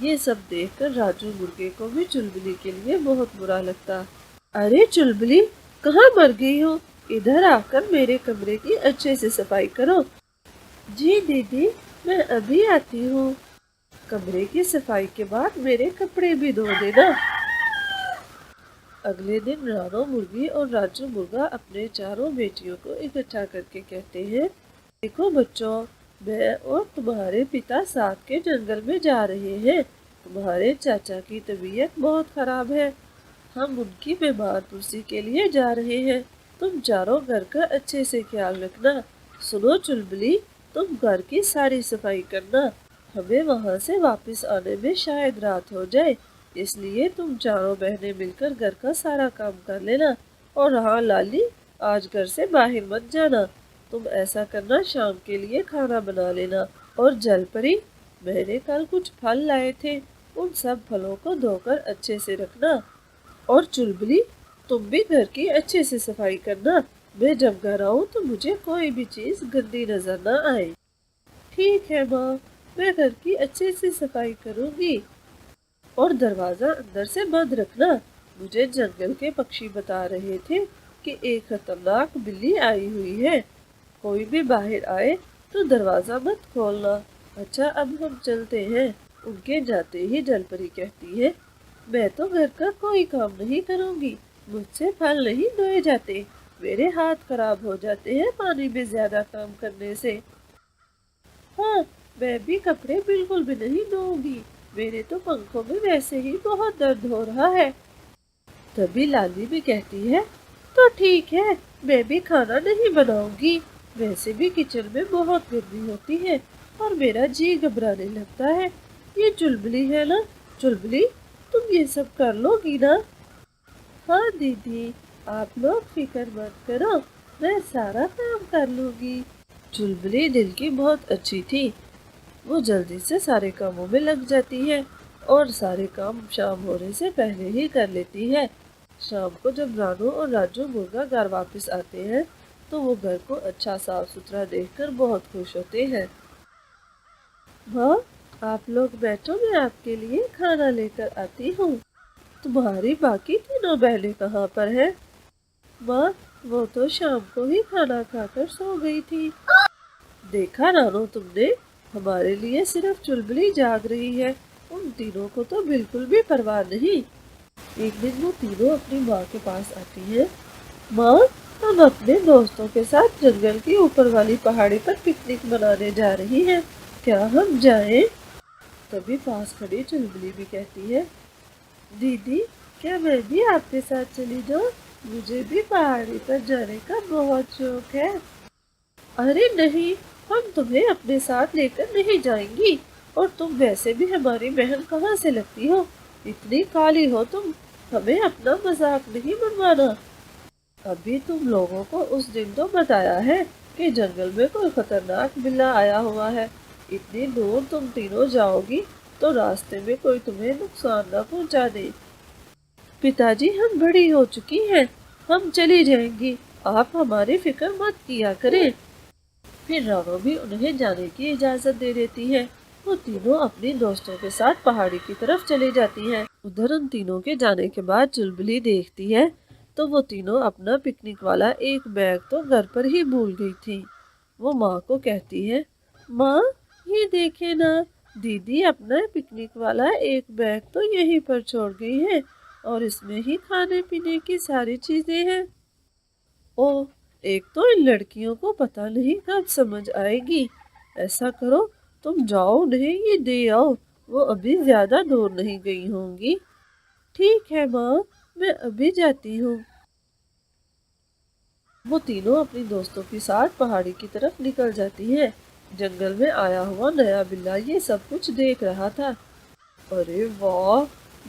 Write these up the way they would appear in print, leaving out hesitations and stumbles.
یہ سب دیکھ کر راجو مرغے کو بھی چلبلی کے لیے بہت برا لگتا۔ ارے چلبلی، کہاں مر گئی ہو؟ ادھر آ کر میرے کمرے کی اچھے سے صفائی کرو۔ جی دیدی، میں ابھی آتی ہوں۔ کمرے کی صفائی کے بعد میرے کپڑے بھی دھو دینا۔ اگلے دن رانو مرغی اور راجو مرغا اپنے چاروں بیٹیوں کو اکٹھا کر کے کہتے ہیں، دیکھو بچوں، میں اور تمہارے پتا ساتھ کے جنگل میں جا رہے ہیں۔ تمہارے چاچا کی طبیعت بہت خراب ہے، ہم ان کی بیمار پرسی کے لیے جا رہے ہیں۔ تم چاروں گھر کا اچھے سے خیال رکھنا۔ سنو چلبلی، تم گھر کی ساری صفائی کرنا، ہمیں وہاں سے واپس آنے میں شاید رات ہو جائے، اس لیے تم چاروں بہنیں مل کر گھر کا سارا کام کر لینا۔ اور ہاں لالی، آج گھر سے باہر مت جانا، تم ایسا کرنا شام کے لیے کھانا بنا لینا۔ اور جل پری، میں نے کل کچھ پھل لائے تھے، ان سب پھلوں کو دھو کر اچھے سے رکھنا۔ اور چلبلی، تم بھی گھر کی اچھے سے صفائی کرنا، میں جب گھر آؤں تو مجھے کوئی بھی چیز گندی نظر نہ آئے۔ ٹھیک ہے ماں، میں گھر کی اچھے سے صفائی کروں گی۔ اور دروازہ اندر سے بند رکھنا، مجھے جنگل کے پکشی بتا رہے تھے کہ ایک خطرناک بلی آئی ہوئی ہے، کوئی بھی باہر آئے تو دروازہ مت کھولنا۔ اچھا اب ہم چلتے ہیں۔ ان کے جاتے ہی جل پری کہتی ہے، میں تو گھر کا کوئی کام نہیں کروں گی، مجھ سے پھل نہیں دھوئے جاتے، میرے ہاتھ خراب ہو جاتے ہیں پانی میں زیادہ کام کرنے سے۔ ہاں، میں بھی کپڑے بالکل بھی نہیں دھوؤں گی، میرے تو پنکھوں میں ویسے ہی بہت درد ہو رہا ہے۔ تبھی لالی بھی کہتی ہے، تو ٹھیک ہے، میں بھی کھانا نہیں بناؤں گی، ویسے بھی کچن میں بہت گرمی ہوتی ہے اور میرا جی گھبرانے لگتا ہے۔ یہ چلبلی ہے نا، چلبلی تم یہ سب کر لو گی نا؟ ہاں دیدی، آپ لوگ فکر مت کرو، میں سارا کام کر لوں گی۔ چلبلی دل کی بہت اچھی تھی، وہ جلدی سے سارے کاموں میں لگ جاتی ہے اور سارے کام شام ہونے سے پہلے ہی کر لیتی ہے۔ شام کو جب رانو اور راجو مرغا گھر واپس آتے ہیں تو وہ گھر کو اچھا صاف ستھرا دیکھ کر بہت خوش ہوتے ہیں۔ ماں، آپ لوگ بیٹھو، میں آپ کے لیے کھانا لے کر آتی ہوں۔ تمہاری باقی تینوں بہنیں کہاں پر ہیں؟ ماں، وہ تو شام کو ہی کھانا کھا کر سو گئی تھی۔ دیکھا رانو تم نے، ہمارے لیے صرف چلبلی جاگ رہی ہے، ان تینوں کو تو بالکل بھی پرواہ نہیں۔ ایک دن وہ تینوں اپنی ماں کے پاس آتی ہیں۔ ماں، ہم اپنے دوستوں کے ساتھ جنگل کی اوپر والی پہاڑی پر پکنک منانے جا رہی ہیں، کیا ہم جائیں؟ تبھی پاس کھڑی چلبلی بھی کہتی ہے، دیدی، کیا میں بھی آپ کے ساتھ چلی جاؤں؟ مجھے بھی پہاڑی پر جانے کا بہت شوق ہے۔ ارے نہیں، ہم تمہیں اپنے ساتھ لے کر نہیں جائیں گی، اور تم ویسے بھی ہماری بہن کہاں سے لگتی ہو، اتنی کالی ہو تم، ہمیں اپنا مذاق نہیں بنوانا۔ ابھی تم لوگوں کو اس دن تو بتایا ہے کہ جنگل میں کوئی خطرناک بلا آیا ہوا ہے، اتنی دور تم تینوں جاؤ گی تو راستے میں کوئی تمہیں نقصان نہ پہنچا دے۔ پتا جی، ہم بڑی ہو چکی ہیں، ہم چلی جائیں گی، آپ ہماری فکر مت کیا کریں۔ پھر رانو بھی انہیں جانے کی اجازت دے دیتی ہے۔ وہ تینوں اپنی دوستوں کے ساتھ پہاڑی کی طرف چلی جاتی ہیں۔ ادھر ان تینوں کے جانے کے بعد چلبلی دیکھتی ہے تو وہ تینوں اپنا پکنک والا ایک بیگ تو گھر پر ہی بھول گئی تھی۔ وہ ماں کو کہتی ہے، ماں یہ دیکھیں نا، دیدی اپنا پکنک والا ایک بیگ تو یہیں پر چھوڑ گئی ہے اور اس میں ہی کھانے پینے کی ساری چیزیں ہیں۔ او، ایک تو ان لڑکیوں کو پتہ نہیں کب سمجھ آئے گی، ایسا کرو تم جاؤ انہیں یہ دے آؤ، وہ ابھی زیادہ دور نہیں گئی ہوں گی۔ ٹھیک ہے ماں، میں ابھی جاتی ہوں۔ وہ تینوں اپنی دوستوں کے ساتھ پہاڑی کی طرف نکل جاتی ہیں۔ جنگل میں آیا ہوا نیا بلا یہ سب کچھ دیکھ رہا تھا۔ ارے واہ،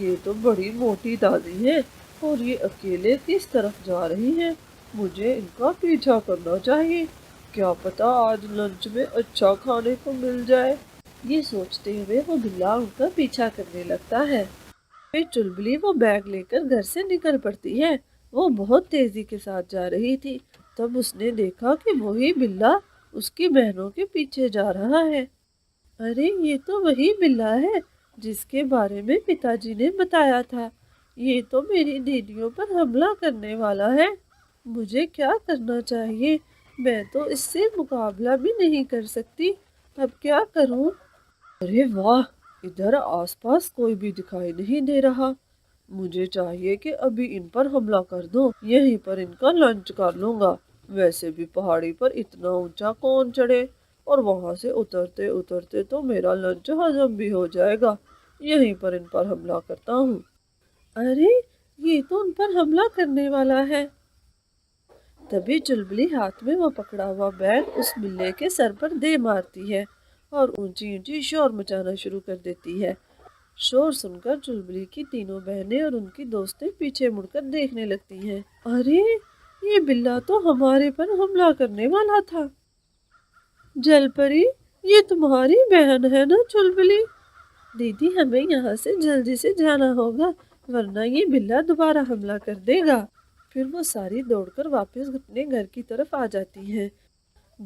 یہ تو بڑی موٹی دادی ہے اور یہ اکیلے کس طرف جا رہی ہیں، مجھے ان کا پیچھا کرنا چاہیے، کیا پتا آج لنچ میں اچھا کھانے کو مل جائے۔ یہ سوچتے ہوئے وہ بلا ان کا پیچھا کرنے لگتا ہے۔ پھر چلبلی وہ بیگ لے کر گھر سے نکل پڑتی ہے، وہ بہت تیزی کے ساتھ جا رہی تھی، تب اس نے دیکھا کہ وہی بلا اس کی بہنوں کے پیچھے جا رہا ہے۔ ارے یہ تو وہی بلا ہے جس کے بارے میں پتا جی نے بتایا تھا۔ یہ تو میری دیدیوں پر حملہ کرنے والا ہے۔ مجھے کیا کرنا چاہیے؟ میں تو اس سے مقابلہ بھی نہیں کر سکتی، اب کیا کروں؟ ارے واہ، ادھر آس پاس کوئی بھی دکھائی نہیں دے رہا۔ مجھے چاہیے کہ ابھی ان پر حملہ کر دوں، یہیں پر ان کا لنچ کر لوں گا۔ ویسے بھی پہاڑی پر اتنا اونچا کون چڑھے، اور وہاں سے اترتے اترتے تو میرا لنچ ہضم بھی ہو جائے گا۔ یہیں پر ان پر حملہ کرتا ہوں۔ ارے یہ تو ان پر حملہ کرنے والا ہے۔ تبھی چلبلی ہاتھ میں وہ پکڑا ہوا بیگ اس بلے کے سر پر دے مارتی ہے اور اونچی اونچی شور مچانا شروع کر دیتی ہے۔ شور سن کر چلبلی کی تینوں بہنیں اور ان کی دوستیں پیچھے مڑ کر دیکھنے لگتی ہیں۔ ارے یہ بلا تو ہمارے پر حملہ کرنے والا تھا۔ جل پری، یہ تمہاری بہن ہے نا چلبلی؟ دیدی ہمیں یہاں سے جلدی سے جانا ہوگا، ورنہ یہ بلا دوبارہ حملہ کر دے گا۔ پھر وہ ساری دوڑ کر واپس اپنے گھر کی طرف آ جاتی ہیں۔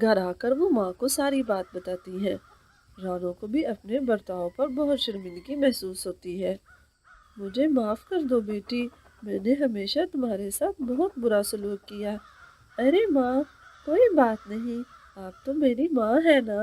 گھر آ کر وہ ماں کو ساری بات بتاتی ہیں۔ رانو کو بھی اپنے برتاؤ پر بہت شرمندگی محسوس ہوتی ہے۔ مجھے معاف کر دو بیٹی، میں نے ہمیشہ تمہارے ساتھ بہت برا سلوک کیا۔ ارے ماں، کوئی بات نہیں، آپ تو میری ماں ہے نا۔